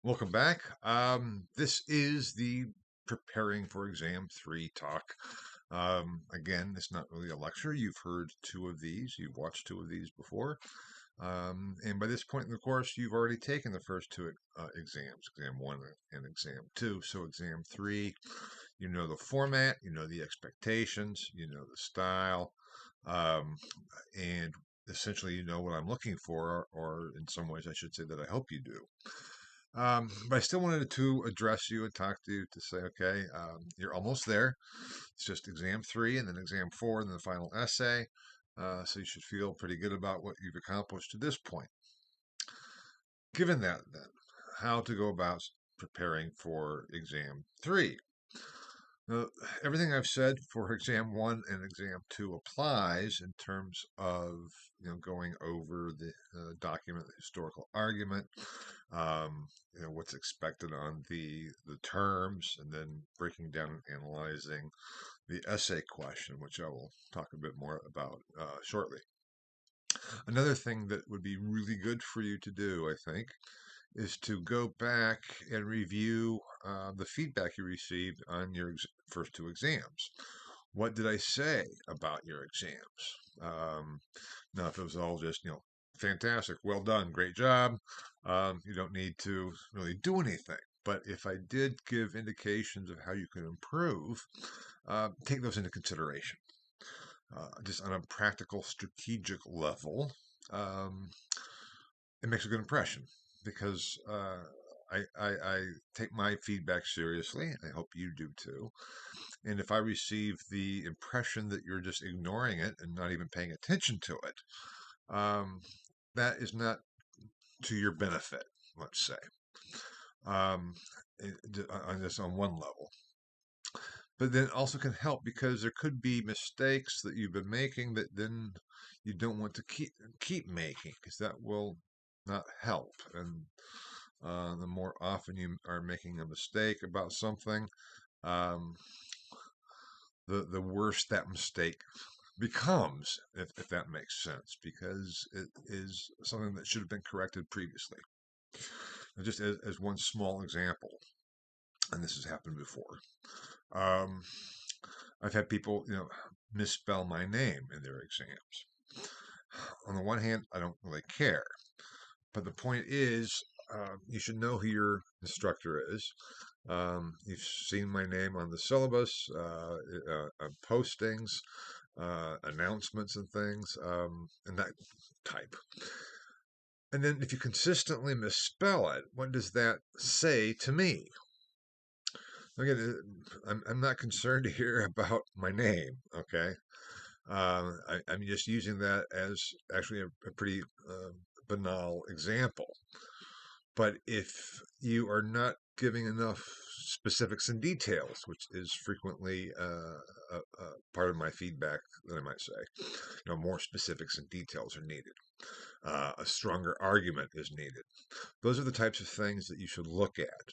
Welcome back. This is the preparing for exam 3 talk. Again, it's not really a lecture. You've heard two of these, you've watched two of these before. And by this point in the course, you've already taken the first two exams, exam 1 and exam 2. So, exam 3, you know the format, you know the expectations, you know the style, um, and essentially you know what I'm looking for, or in some ways, I should say that I hope you do. But I still wanted to address you and talk to you to say, okay, you're almost there. It's just exam 3 and then exam 4 and then the final essay. So you should feel pretty good about what you've accomplished to this point. Given that, then, how to go about preparing for exam 3? Now, everything I've said for exam 1 and exam 2 applies in terms of going over the document, the historical argument, what's expected on the terms, and then breaking down and analyzing the essay question, which I will talk a bit more about shortly. Another thing that would be really good for you to do, I think, is to go back and review the feedback you received on your first two exams. What did I say about your exams? Now, if it was all just, fantastic, well done, great job, you don't need to really do anything. But if I did give indications of how you can improve, take those into consideration. Just on a practical, strategic level, um, it makes a good impression because I take my feedback seriously. I hope you do too. And if I receive the impression that you're just ignoring it and not even paying attention to it, that is not to your benefit, let's say, um, on this on one level. But then also can help because there could be mistakes that you've been making that then you don't want to keep making because that will not help. And the more often you are making a mistake about something, um, the worse that mistake becomes, if that makes sense, because it is something that should have been corrected previously. And just as one small example, and this has happened before, um, I've had people, misspell my name in their exams. On the one hand, I don't really care, but the point is, you should know who your instructor is. You've seen my name on the syllabus, postings, announcements, and things, and that type. And then if you consistently misspell it, what does that say to me? Again, I'm not concerned here about my name, okay? I'm just using that as actually a pretty banal example. But if you are not giving enough specifics and details, which is frequently a part of my feedback, that I might say, more specifics and details are needed. A stronger argument is needed. Those are the types of things that you should look at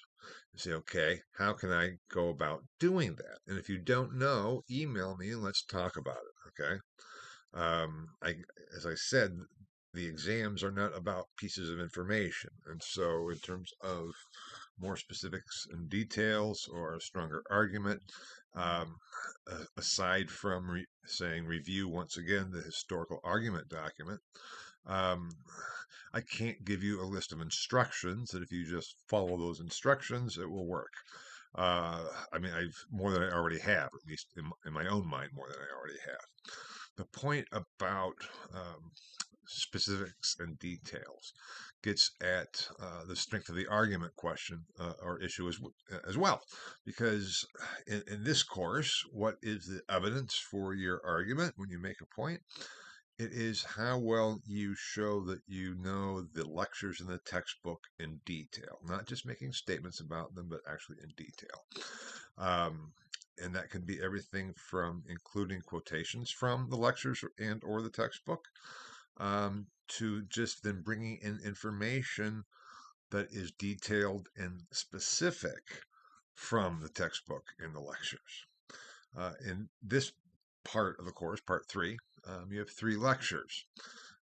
and say, okay, how can I go about doing that? And if you don't know, email me and let's talk about it. Okay. As I said, the exams are not about pieces of information. And so, in terms of more specifics and details or a stronger argument, um, aside from saying review once again the historical argument document, um, I can't give you a list of instructions that if you just follow those instructions, it will work. I mean, I've more than I already have, at least in my own mind, more than I already have. The point about specifics and details gets at the strength of the argument question or issue as well. Because in this course, what is the evidence for your argument when you make a point? It is how well you show that you know the lectures in the textbook in detail, not just making statements about them, but actually in detail. And that can be everything from including quotations from the lectures and or the textbook, to just then bringing in information that is detailed and specific from the textbook and the lectures. In this part of the course, part 3, you have 3 lectures.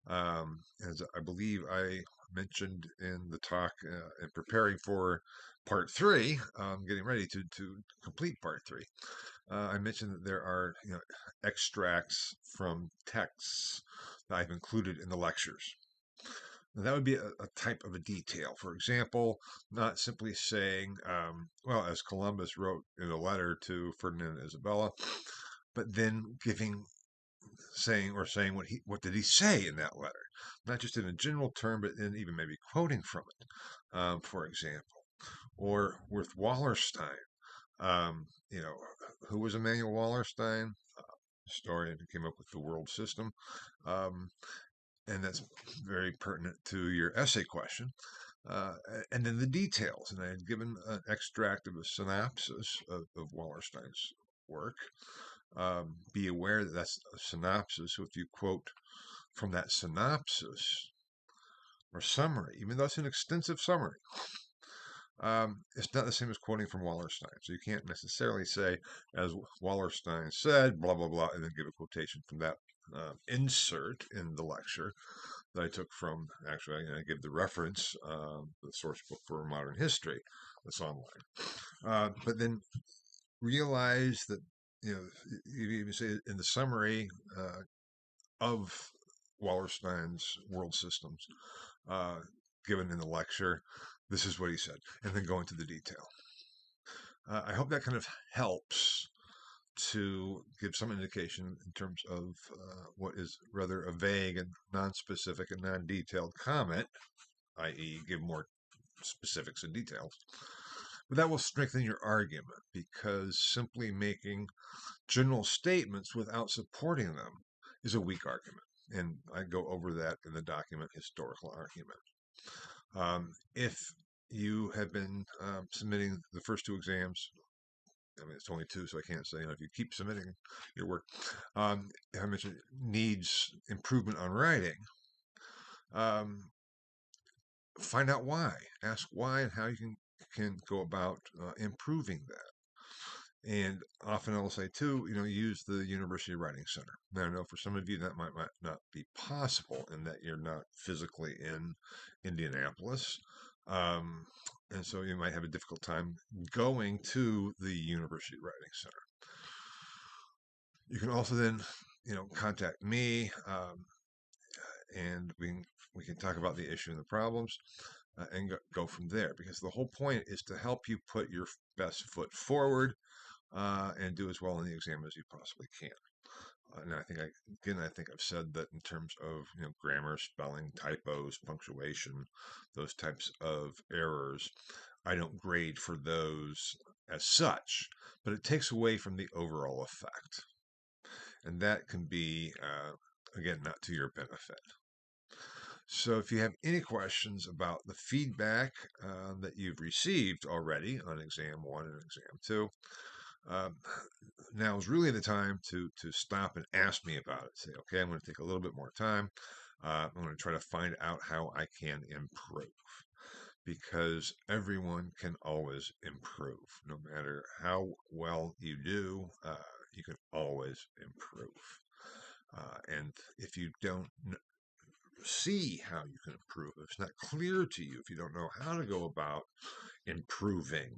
As I believe I mentioned in the talk and preparing for part three, getting ready to complete part three. I mentioned that there are extracts from texts that I've included in the lectures. Now, that would be a type of a detail. For example, not simply saying, well, as Columbus wrote in a letter to Ferdinand and Isabella, but then saying what did he say in that letter, not just in a general term, but then even maybe quoting from it, for example, or with Wallerstein. You know, who was Emanuel Wallerstein? Historian who came up with the world system. Um, and that's very pertinent to your essay question. Uh, and then the details. And I had given an extract of a synopsis of Wallerstein's work. Be aware that that's a synopsis. So if you quote from that synopsis or summary, even though it's an extensive summary, it's not the same as quoting from Wallerstein. So you can't necessarily say, as Wallerstein said, blah, blah, blah, and then give a quotation from that insert in the lecture that I took from, actually, I give the reference, the source book for modern history that's online. But then realize that, you even say in the summary of Wallerstein's world systems given in the lecture, this is what he said, and then go into the detail. I hope that kind of helps to give some indication in terms of what is rather a vague and non-specific and non-detailed comment, i.e. give more specifics and details. But that will strengthen your argument, because simply making general statements without supporting them is a weak argument. And I go over that in the document Historical Argument. If you have been submitting the first two exams, I mean, it's only two, so I can't say, if you keep submitting your work, I mentioned needs improvement on writing, find out why. Ask why and how you can go about improving that. And often I'll say too, use the University Writing Center. Now I know for some of you that might not be possible in that you're not physically in Indianapolis. And so you might have a difficult time going to the University Writing Center. You can also then, contact me, and we can talk about the issue and the problems, and go from there. Because the whole point is to help you put your best foot forward, and do as well in the exam as you possibly can. And I think I've said that in terms of grammar, spelling, typos, punctuation, those types of errors, I don't grade for those as such, but it takes away from the overall effect, and that can be again not to your benefit. So if you have any questions about the feedback that you've received already on exam 1 and exam 2, now is really the time to stop and ask me about it. Say, okay, I'm going to take a little bit more time. I'm going to try to find out how I can improve, because everyone can always improve. No matter how well you do, you can always improve. And if you don't see how you can improve, if it's not clear to you, if you don't know how to go about improving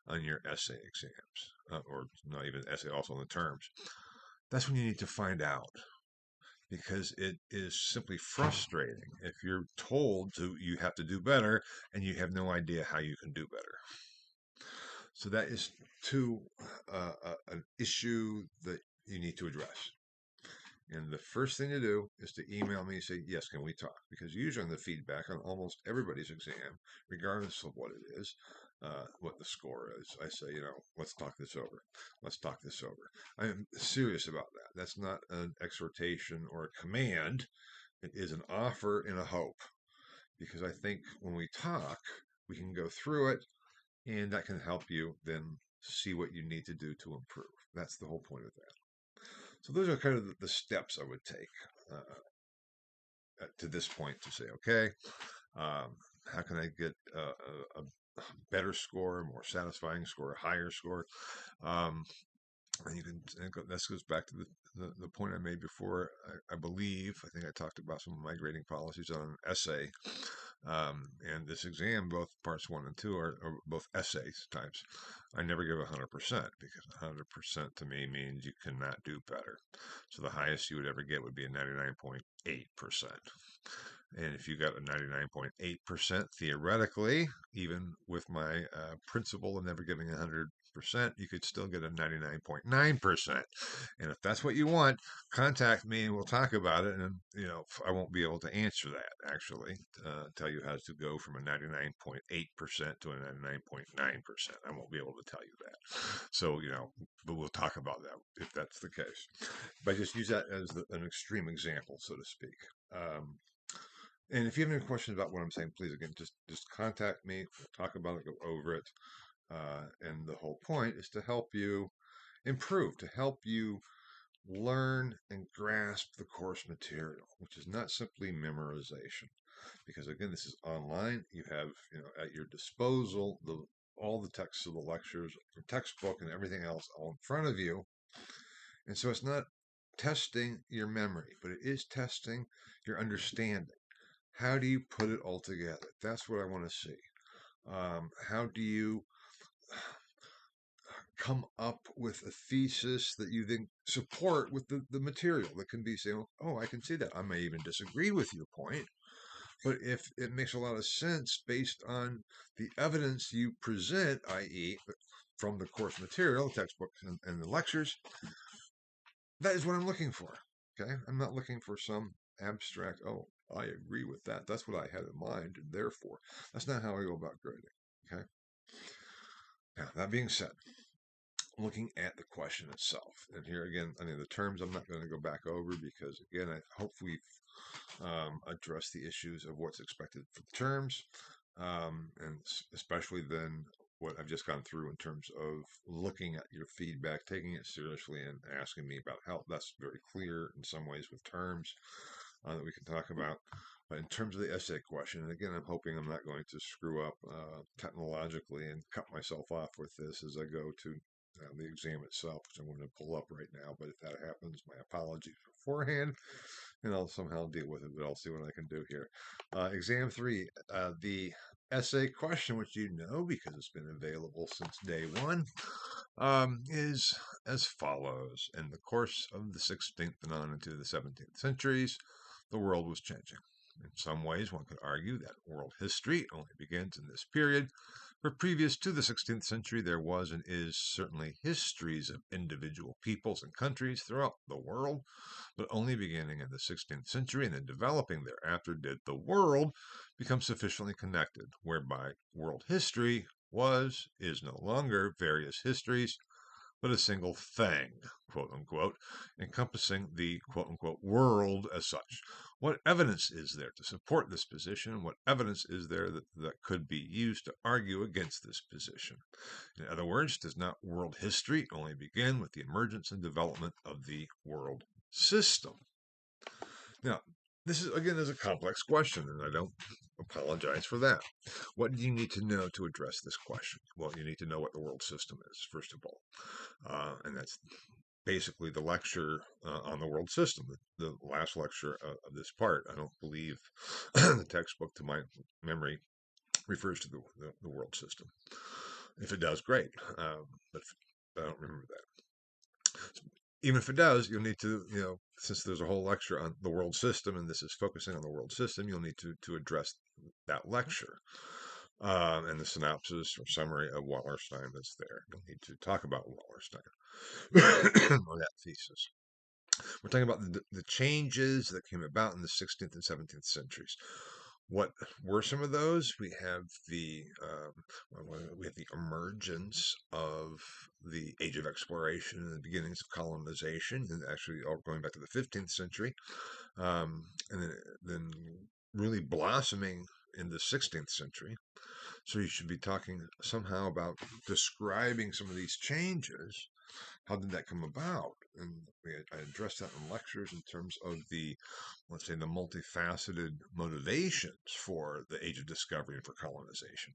on your essay exams, or not even essay, also on the terms, that's when you need to find out, because it is simply frustrating if you're told you have to do better and you have no idea how you can do better. So that is an issue that you need to address. And the first thing to do is to email me and say, yes, can we talk? Because usually on the feedback on almost everybody's exam, regardless of what it is, what the score is, I say, let's talk this over. Let's talk this over. I am serious about that. That's not an exhortation or a command. It is an offer and a hope. Because I think when we talk, we can go through it, and that can help you then see what you need to do to improve. That's the whole point of that. So those are kind of the steps I would take to this point to say, okay, how can I get a better score, a more satisfying score, a higher score? And you can, and this goes back to the point I made before. I believe, I think I talked about some of my grading policies on an essay. And this exam, both parts one and two are both essays types. I never give 100% because 100% to me means you cannot do better. So the highest you would ever get would be a 99.8%. And if you got a 99.8%, theoretically, even with my principle of never giving 100%, you could still get a 99.9%. And if that's what you want, contact me and we'll talk about it. And, I won't be able to answer that actually, tell you how to go from a 99.8% to a 99.9%. I won't be able to tell you that. So, but we'll talk about that if that's the case. But I just use that as an extreme example, so to speak. And if you have any questions about what I'm saying, please again just contact me. We'll talk about it, go over it. And the whole point is to help you improve, to help you learn and grasp the course material, which is not simply memorization. Because again, this is online. You have, at your disposal all the texts of the lectures, your textbook, and everything else all in front of you. And so it's not testing your memory, but it is testing your understanding. How do you put it all together? That's what I want to see. How do you come up with a thesis that you then support with the material that can be saying, oh, I can see that. I may even disagree with your point, but if it makes a lot of sense based on the evidence you present, i.e., from the course material, the textbook, and the lectures, that is what I'm looking for. Okay, I'm not looking for some abstract, oh, I agree with that. That's what I had in mind, and therefore, that's not how I go about grading. Okay. Now, that being said, looking at the question itself, and here again, the terms I'm not going to go back over because, again, I hope we've addressed the issues of what's expected for the terms, and especially then what I've just gone through in terms of looking at your feedback, taking it seriously, and asking me about help. That's very clear in some ways with terms that we can talk about. But in terms of the essay question, and again, I'm hoping I'm not going to screw up technologically and cut myself off with this as I go to the exam itself, which I'm going to pull up right now. But if that happens, my apologies beforehand, and I'll somehow deal with it. But I'll see what I can do here. Exam 3, the essay question, which you know because it's been available since day one, is as follows. In the course of the 16th and on into the 17th centuries, the world was changing. In some ways, one could argue that world history only begins in this period, for previous to the 16th century, there was and is certainly histories of individual peoples and countries throughout the world, but only beginning in the 16th century and then developing thereafter did the world become sufficiently connected, whereby world history is no longer various histories, but a single thing, quote unquote, encompassing the quote unquote world as such. What evidence is there to support this position? What evidence is there that could be used to argue against this position? In other words, does not world history only begin with the emergence and development of the world system? Now, this is a complex question, and I don't apologize for that. What do you need to know to address this question? Well, you need to know what the world system is, first of all. And that's basically the lecture on the world system, the last lecture of this part. I don't believe the textbook, to my memory, refers to the world system. If it does, great. But I don't remember that. Even if it does, you'll need to, since there's a whole lecture on the world system, and this is focusing on the world system, you'll need to address that lecture. And the synopsis or summary of Wallerstein that's there. You'll need to talk about Wallerstein or that thesis. We're talking about the changes that came about in the 16th and 17th centuries. What were some of those? We have the emergence of the Age of Exploration and the beginnings of colonization, and actually all going back to the 15th century, and then really blossoming in the 16th century. So you should be talking somehow about describing some of these changes. How did that come about? And I addressed that in lectures in terms of let's say, the multifaceted motivations for the Age of Discovery and for colonization.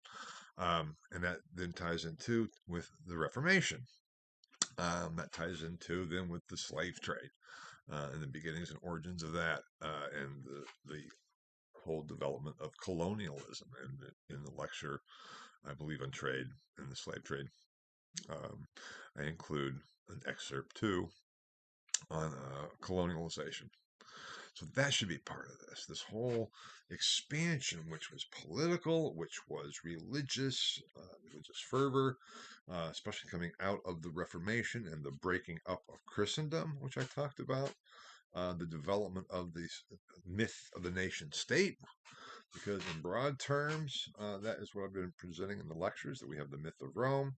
And that then ties into with the Reformation. That ties into then with the slave trade and the beginnings and origins of that, and the whole development of colonialism. And in the lecture, I believe, on trade and the slave trade, um, I include an excerpt too on colonialization. So that should be part of this. This whole expansion, which was political, which was religious fervor, especially coming out of the Reformation and the breaking up of Christendom, which I talked about, the development of the myth of the nation state, because in broad terms, that is what I've been presenting in the lectures, that we have the myth of Rome,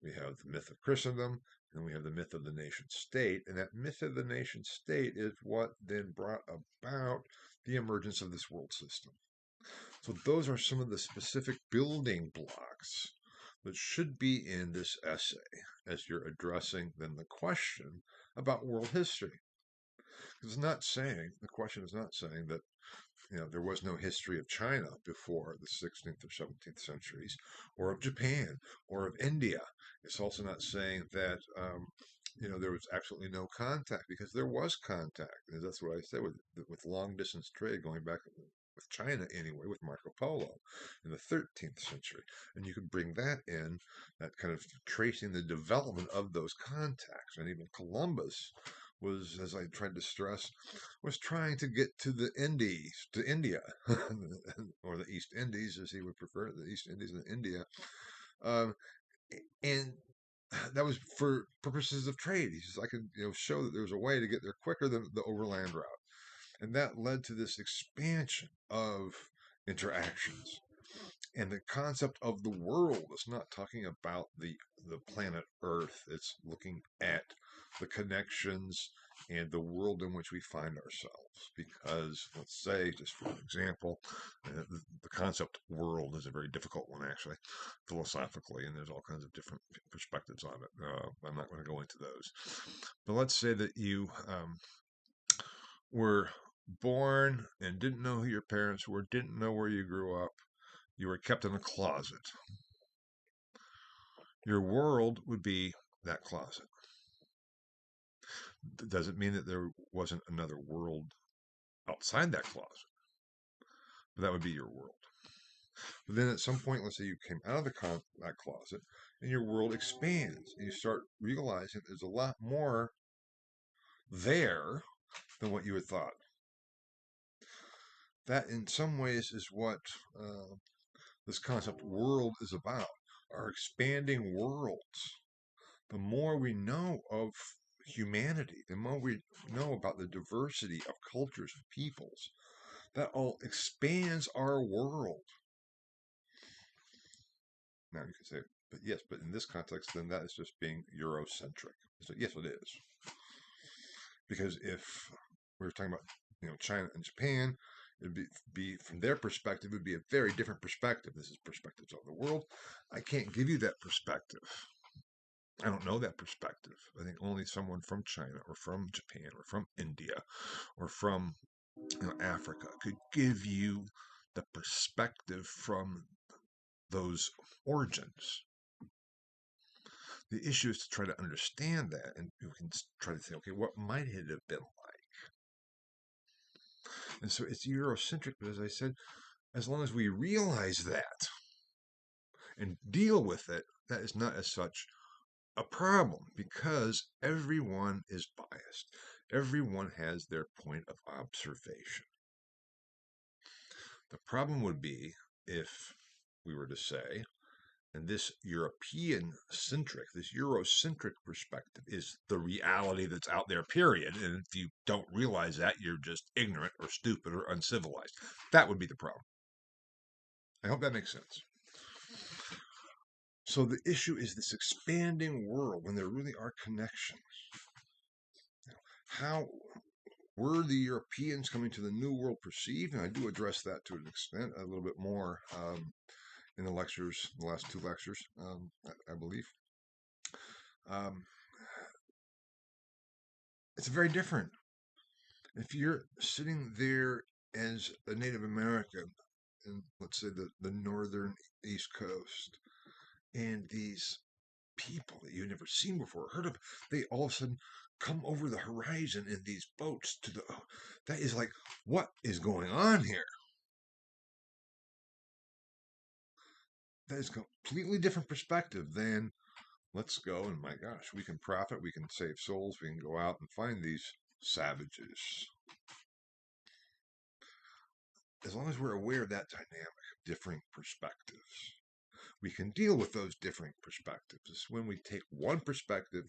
we have the myth of Christendom, and we have the myth of the nation state. And that myth of the nation state is what then brought about the emergence of this world system. So those are some of the specific building blocks that should be in this essay as you're addressing then the question about world history. The question is not saying that there was no history of China before the 16th or 17th centuries, or of Japan, or of India. It's also not saying that there was absolutely no contact, because there was contact. And that's what I said with long distance trade going back with China anyway, with Marco Polo in the 13th century. And you could bring that in, that kind of tracing the development of those contacts. And even Columbus was, as I tried to stress, was trying to get to the Indies, to India, or the East Indies, as he would prefer, the East Indies and India. Um, and that was for purposes of trade. He says, I could show that there was a way to get there quicker than the overland route. And that led to this expansion of interactions. And the concept of the world is not talking about the planet Earth. It's looking at the connections and the world in which we find ourselves. Because, let's say, just for an example, the concept world is a very difficult one, actually, philosophically, and there's all kinds of different perspectives on it. I'm not going to go into those. But let's say that you were born and didn't know who your parents were, didn't know where you grew up, you were kept in a closet. Your world would be that closet. Does it mean that there wasn't another world outside that closet? But that would be your world. But then at some point, let's say you came out of that closet, and your world expands, and you start realizing there's a lot more there than what you had thought. That, in some ways, is what this concept world is about. Our expanding worlds. The more we know of humanity, the more we know about the diversity of cultures and peoples, that all expands our world. Now you can say, but yes, but in this context, then that is just being Eurocentric. So yes, it is. Because if we were talking about China and Japan, it'd be from their perspective, it would be a very different perspective. This is perspectives of the world. I can't give you that perspective. I don't know that perspective. I think only someone from China or from Japan or from India or from Africa could give you the perspective from those origins. The issue is to try to understand that, and you can try to say, okay, what might it have been like? And so it's Eurocentric, but as I said, as long as we realize that and deal with it, that is not as such a problem, because everyone is biased. Everyone has their point of observation. The problem would be if we were to say, and this Eurocentric perspective is the reality that's out there, period. And if you don't realize that, you're just ignorant or stupid or uncivilized. That would be the problem. I hope that makes sense. So the issue is this expanding world when there really are connections. How were the Europeans coming to the New World perceived? And I do address that to an extent, a little bit more in the lectures, the last two lectures, I believe. It's very different. If you're sitting there as a Native American in, let's say, the northern East Coast, and these people that you've never seen before, heard of. They all of a sudden come over the horizon in these boats to the. Oh, that is like, what is going on here? That is a completely different perspective than let's go and my gosh, we can profit, we can save souls, we can go out and find these savages. As long as we're aware of that dynamic of differing perspectives, we can deal with those differing perspectives. It's when we take one perspective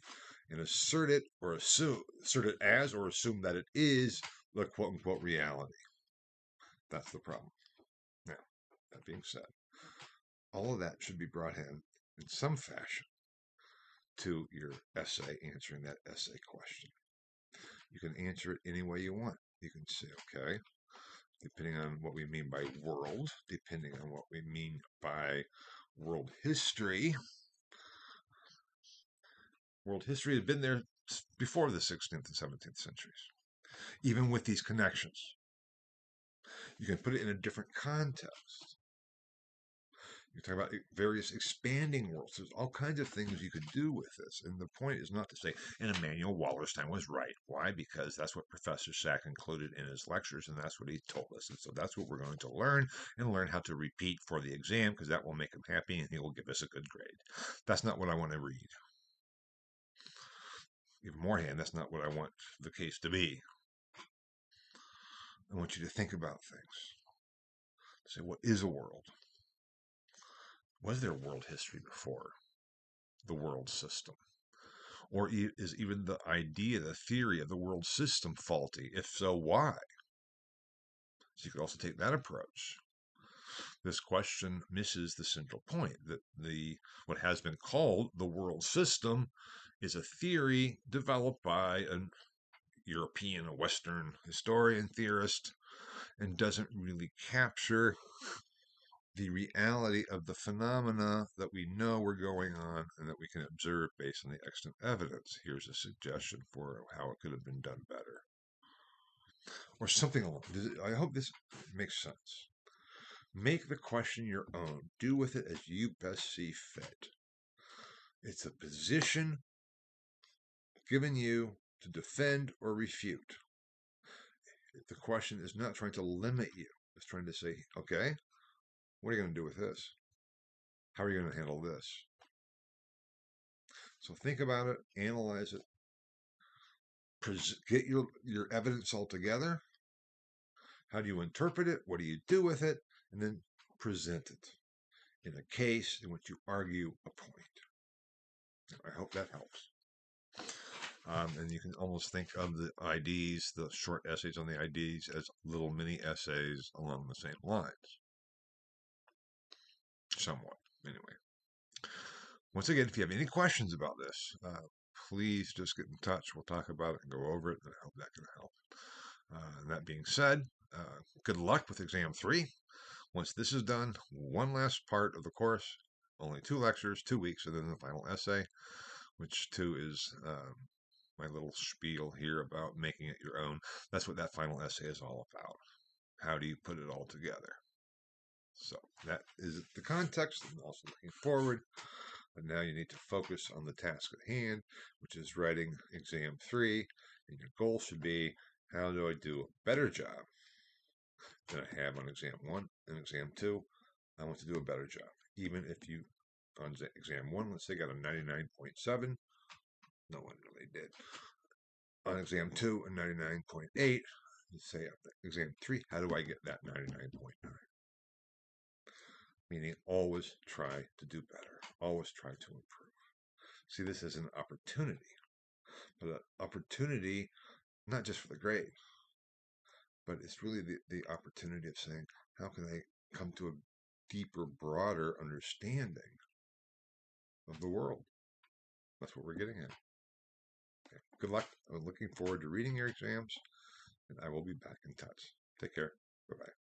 and assert it or assert it as or assume that it is the quote unquote reality. That's the problem. Now, that being said, all of that should be brought in some fashion to your essay, answering that essay question. You can answer it any way you want. You can say, okay, depending on what we mean by world, depending on what we mean by world history. World history had been there before the 16th and 17th centuries, even with these connections. You can put it in a different context. You talk about various expanding worlds. There's all kinds of things you could do with this. And the point is not to say, and Immanuel Wallerstein was right. Why? Because that's what Professor Sack included in his lectures, and that's what he told us. And so that's what we're going to learn, and learn how to repeat for the exam, because that will make him happy, and he will give us a good grade. That's not what I want to read. Even more hand, that's not what I want the case to be. I want you to think about things. Say, what is a world? Was there world history before the world system? Or is even the idea, the theory of the world system faulty? If so, why? So you could also take that approach. This question misses the central point that what has been called the world system is a theory developed by a European, a Western historian theorist, and doesn't really capture the reality of the phenomena that we know were going on and that we can observe based on the extant evidence. Here's a suggestion for how it could have been done better. Or something along. I hope this makes sense. Make the question your own. Do with it as you best see fit. It's a position given you to defend or refute. The question is not trying to limit you. It's trying to say, okay, what are you going to do with this? How are you going to handle this? So think about it, analyze it, get your evidence all together. How do you interpret it? What do you do with it? And then present it in a case in which you argue a point. I hope that helps. And you can almost think of the IDs, the short essays on the IDs, as little mini essays along the same lines. Somewhat, anyway. Once again, if you have any questions about this, please just get in touch. We'll talk about it and go over it, and I hope that can help. And that being said, good luck with exam 3. Once this is done, one last part of the course, only 2 lectures, 2 weeks, and then the final essay, which too is my little spiel here about making it your own. That's what that final essay is all about. How do you put it all together? So that is the context, and also looking forward. But now you need to focus on the task at hand, which is writing exam 3. And your goal should be, how do I do a better job than I have on exam 1 and exam 2? I want to do a better job. Even if you, on exam 1, let's say got a 99.7. No one really did. On exam 2, a 99.8. Let's say exam 3, how do I get that 99.9? Meaning always try to do better. Always try to improve. See this as an opportunity. But an opportunity not just for the grade, but it's really the opportunity of saying, how can I come to a deeper, broader understanding of the world? That's what we're getting at. Okay. Good luck. I'm looking forward to reading your exams, and I will be back in touch. Take care. Bye-bye.